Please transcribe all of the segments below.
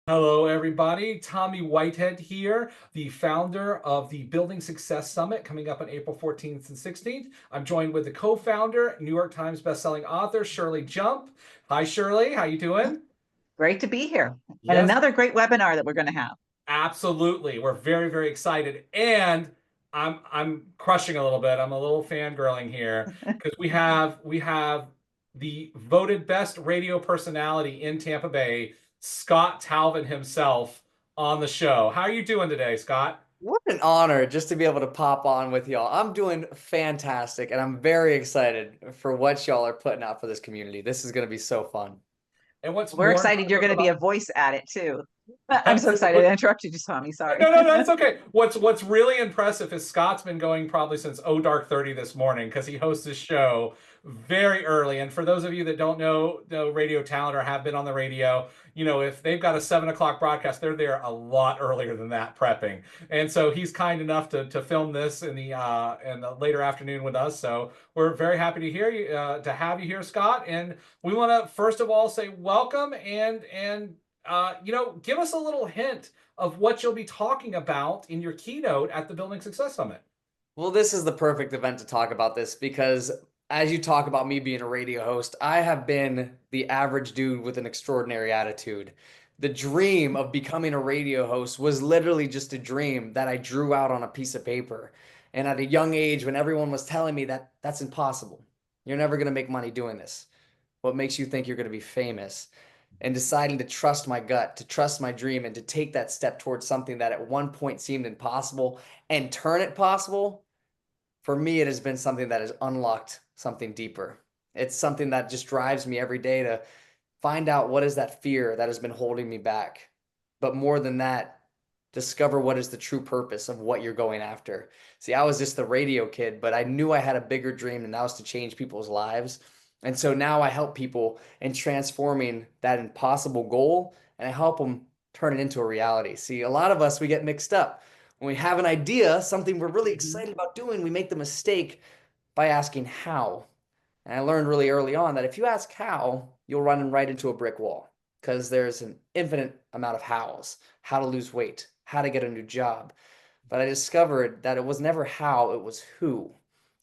Hello, everybody. Tommy Whitehead here, the founder of the Building Success Summit coming up on April 14th and 16th. I'm joined with the co-founder, New York Times bestselling author, Shirley Jump. Hi, Shirley. How you doing? Great to be here. And Yes, another great webinar that we're going to have. absolutely. We're very, very excited. And I'm crushing a little bit. I'm a little fangirling here because we have the voted best radio personality in Tampa Bay, Scott Tavlin himself, on the show. How are you doing today, Scott? What an honor just to be able to pop on with y'all. I'm doing fantastic and I'm very excited for what y'all are putting out for this community. This is going to be so fun. And what's We're more excited you're impressive going to be about a voice at it too. I'm so excited. I interrupted you, Tommy. Sorry. no, that's okay. What's really impressive is Scott's been going probably since Oh Dark 30 this morning because he hosts his show very early. And for those of you that don't know radio talent or have been on the radio, if they've got a 7 o'clock broadcast, they're there a lot earlier than that prepping. And so he's kind enough to film this in the later afternoon with us. So we're very happy to hear you to have you here, Scott. And we want to first of all say welcome and give us a little hint of what you'll be talking about in your keynote at the Building Success Summit. Well, this is the perfect event to talk about this because as you talk about me being a radio host, I have been the average dude with an extraordinary attitude. The dream of becoming a radio host was literally just a dream that I drew out on a piece of paper. And at a young age, when everyone was telling me that that's impossible, you're never going to make money doing this. What makes you think you're going to be famous? And deciding to trust my gut, to trust my dream, and to take that step towards something that at one point seemed impossible and turn it possible, for me, it has been something that has unlocked something deeper. It's something that just drives me every day to find out what is that fear that has been holding me back. But more than that, discover what is the true purpose of what you're going after. See, I was just the radio kid, but I knew I had a bigger dream, and that was to change people's lives. And so now I help people in transforming that impossible goal, and I help them turn it into a reality. See, a lot of us, we get mixed up. When we have an idea, something we're really excited about doing, we make the mistake by asking how. And I learned really early on that if you ask how, you'll run right into a brick wall because there's an infinite amount of hows: how to lose weight, how to get a new job. But I discovered that it was never how, it was who.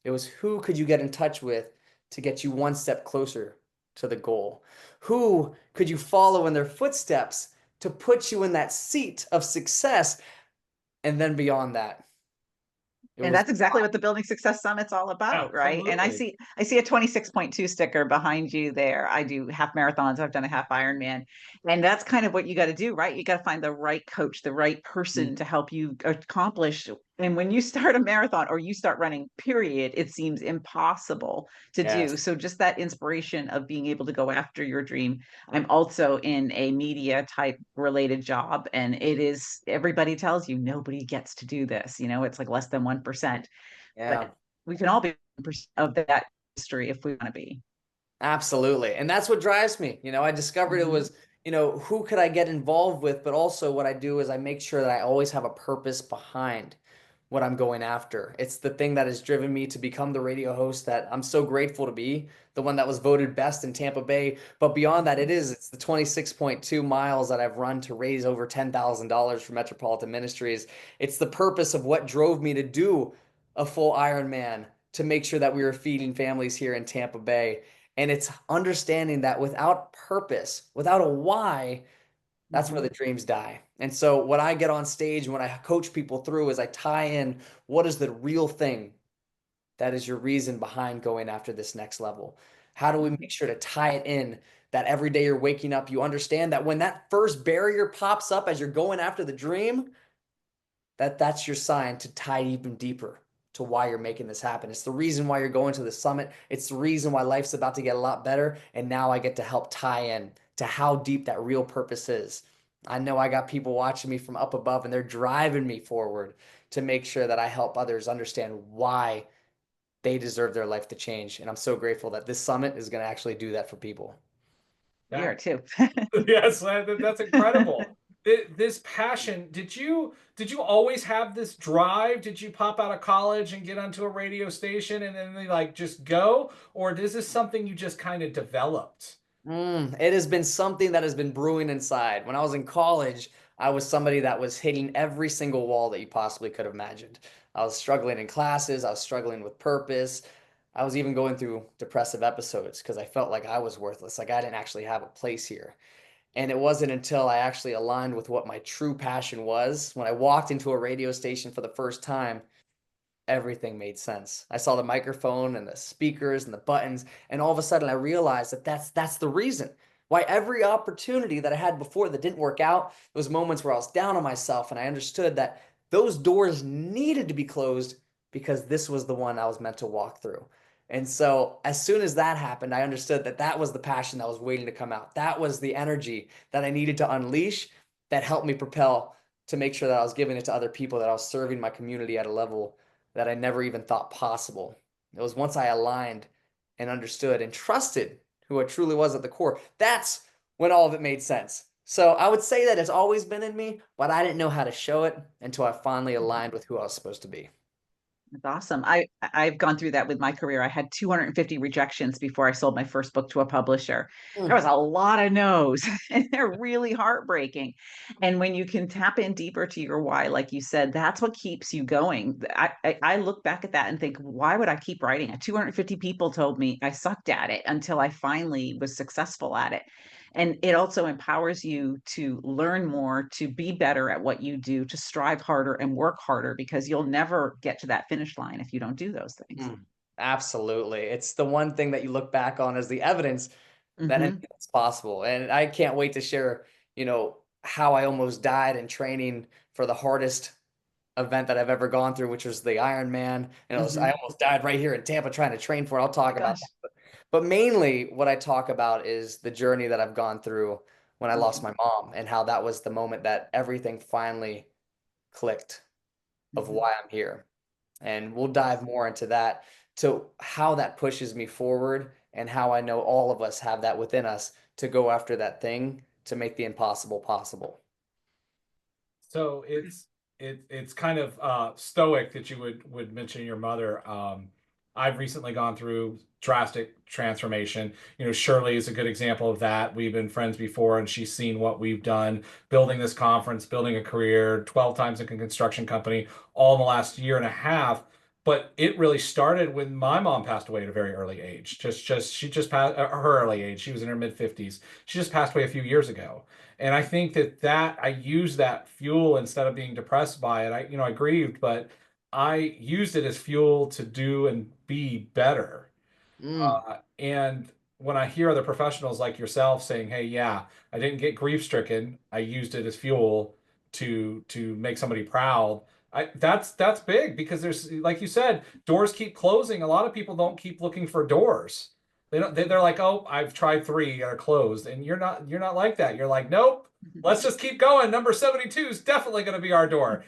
It was who could you get in touch with to get you one step closer to the goal? Who could you follow in their footsteps to put you in that seat of success? And then beyond that, it And was that's exactly what the Building Success Summit's all about, right? And I Absolutely. see I see a 26.2 sticker behind you there. I do half marathons. I've done a half Ironman. And that's kind of what you got to do, right? You got to find the right coach, the right person to help you accomplish. And when you start a marathon or you start running, period, it seems impossible to do. yes. So just that inspiration of being able to go after your dream. I'm also in a media type related job, and it is everybody tells you nobody gets to do this. It's like less than 1%, Yeah. but we can all be 1% of that history if we want to be. Absolutely. And that's what drives me. I discovered it Mhm. was, who could I get involved with? But also, what I do is I make sure that I always have a purpose behind what I'm going after. It's the thing that has driven me to become the radio host that I'm so grateful to be, the one that was voted best in Tampa Bay. But beyond that, it's the 26.2 miles that I've run to raise over $10,000 for Metropolitan Ministries. It's the purpose of what drove me to do a full Ironman to make sure that we were feeding families here in Tampa Bay. And it's understanding that without purpose, without a why, that's where the Mhm. dreams die. And so what I get on stage and what I coach people through is I tie in what is the real thing that is your reason behind going after this next level. How do we make sure to tie it in that every day you're waking up, you understand that when that first barrier pops up as you're going after the dream, that's your sign to tie even deeper to why you're making this happen. It's the reason why you're going to the summit. It's the reason why life's about to get a lot better. And now I get to help tie in to how deep that real purpose is. I know I got people watching me from up above and they're driving me forward to make sure that I help others understand why they deserve their life to change. And I'm so grateful that this summit is going to actually do that for people. We are That, too. yes, that's incredible. This passion, did you always have this drive? Did you pop out of college and get onto a radio station and then they like just go? Or is this something you just kind of developed? It has been something that has been brewing inside. When I was in college, I was somebody that was hitting every single wall that you possibly could have imagined. I was struggling in classes, I was struggling with purpose. I was even going through depressive episodes because I felt like I was worthless, like I didn't actually have a place here. And it wasn't until I actually aligned with what my true passion was, when I walked into a radio station for the first time, everything made sense. I saw the microphone and the speakers and the buttons, and all of a sudden I realized that that's the reason why every opportunity that I had before that didn't work out, those moments where I was down on myself, and I understood that those doors needed to be closed because this was the one I was meant to walk through. And so as soon as that happened, I understood that that was the passion that was waiting to come out. That was the energy that I needed to unleash, that helped me propel to make sure that I was giving it to other people, that I was serving my community at a level that I never even thought possible. It was once I aligned and understood and trusted who I truly was at the core. That's when all of it made sense. So I would say that it's always been in me, but I didn't know how to show it until I finally aligned with who I was supposed to be. That's awesome. I've gone through that with my career. I had 250 rejections before I sold my first book to a publisher. There was Mm, a lot of no's, and they're really heartbreaking. And when you can tap in deeper to your why, like you said, that's what keeps you going. I look back at that and think, why would I keep writing it? 250 people told me I sucked at it until I finally was successful at it. And it also empowers you to learn more, to be better at what you do, to strive harder and work harder, because you'll never get to that finish line if you don't do those things. mm. Absolutely. It's the one thing that you look back on as the evidence that Hmm. anything's possible. And I can't wait to share, how I almost died in training for the hardest event that I've ever gone through, which was the Ironman. And I Hmm. almost died right here in Tampa trying to train for it. I'll talk about Gosh. that. But mainly what I talk about is the journey that I've gone through when I lost Hmm. my mom, and how that was the moment that everything finally clicked of Hmm. why I'm here. And we'll dive more into that, to how that pushes me forward, and how I know all of us have that within us to go after that thing to make the impossible possible. So it's kind of stoic that you would mention your mother. I've recently gone through drastic transformation. Shirley is a good example of that. We've been friends before, and she's seen what we've done, building this conference, building a career, 12 times in a construction company, all in the last year and a half. But it really started when my mom passed away at a very early age. She just passed her early age. She was in her mid 50s. She just passed away a few years ago. And I think that I used that fuel instead of being depressed by it. I grieved, but I used it as fuel to do and be better. Mm, And when I hear other professionals like yourself saying, "Hey, yeah, I didn't get grief stricken. I used it as fuel to make somebody proud." That's big, because there's, like you said, doors keep closing. A lot of people don't keep looking for doors. They don't. They're like, "Oh, I've tried three, are closed," and you're not like that. You're like, "Nope, let's just keep going. Number 72 is definitely going to be our door."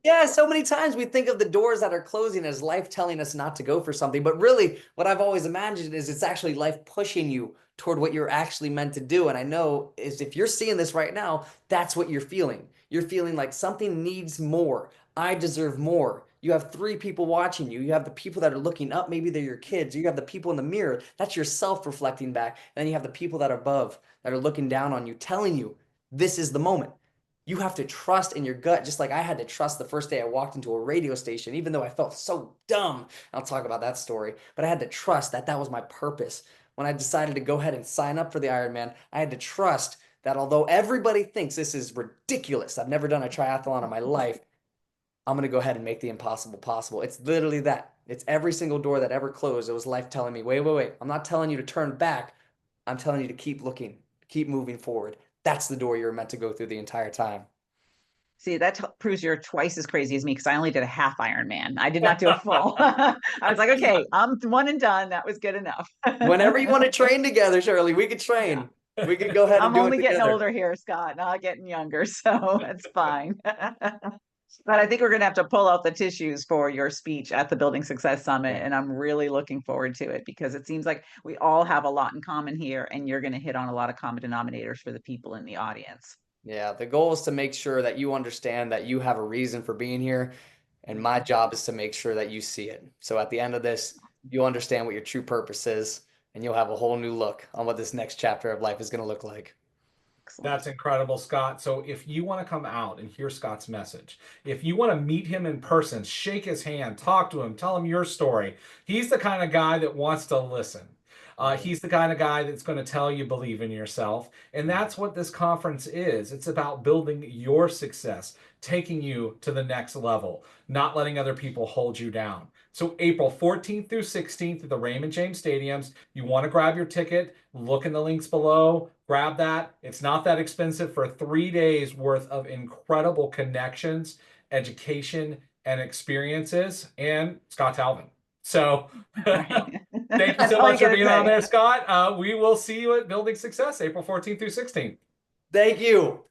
Yeah, so many times we think of the doors that are closing as life telling us not to go for something. But really, what I've always imagined is it's actually life pushing you toward what you're actually meant to do. And I know is, if you're seeing this right now, that's what you're feeling. You're feeling like something needs more. I deserve more. You have three people watching you. You have the people that are looking up. Maybe they're your kids. You have the people in the mirror. That's yourself reflecting back. And then you have the people that are above, that are looking down on you, telling you this is the moment. You have to trust in your gut, just like I had to trust the first day I walked into a radio station, even though I felt so dumb. I'll talk about that story, but I had to trust that that was my purpose. When I decided to go ahead and sign up for the Ironman, I had to trust that although everybody thinks this is ridiculous, I've never done a triathlon in my life, I'm going to go ahead and make the impossible possible. It's literally that. It's every single door that ever closed. It was life telling me, wait, wait, wait. I'm not telling you to turn back. I'm telling you to keep looking, keep moving forward. That's the door you're meant to go through the entire time. See, that proves you're twice as crazy as me, because I only did a half Ironman. I did not do a full. I was like, okay, I'm one and done. That was good enough. Whenever you want to train together, Shirley, we could Yeah. train. We could go ahead and I'm do it only getting together. older here, Scott, not getting younger, so that's fine. But I think we're going to have to pull out the tissues for your speech at the Building Success Summit. Yeah. And I'm really looking forward to it, because it seems like we all have a lot in common here, and you're going to hit on a lot of common denominators for the people in the audience. Yeah, the goal is to make sure that you understand that you have a reason for being here, and my Mhm. job is to make sure that you see it. So at the end of this, you'll understand what your true purpose is, and you'll have a whole new look on what this next chapter of life is going to look like. That's incredible, Scott. So if you want to come out and hear Scott's message, if you want to meet him in person, shake his hand, talk to him, tell him your story, he's the kind of guy that wants to listen. He's the kind of guy that's going to tell you believe in yourself. And that's what this conference is. It's about building your success, taking you to the next level, not letting other people hold you down. So April 14th through 16th at the Raymond James Stadiums. You want to grab your ticket, look in the links below, grab that. It's not that expensive for 3 days worth of incredible connections, education, and experiences. And Scott Tavlin. So thank you so much for being on there, Scott. We will see you at Building Success, April 14th through 16th. Thank you.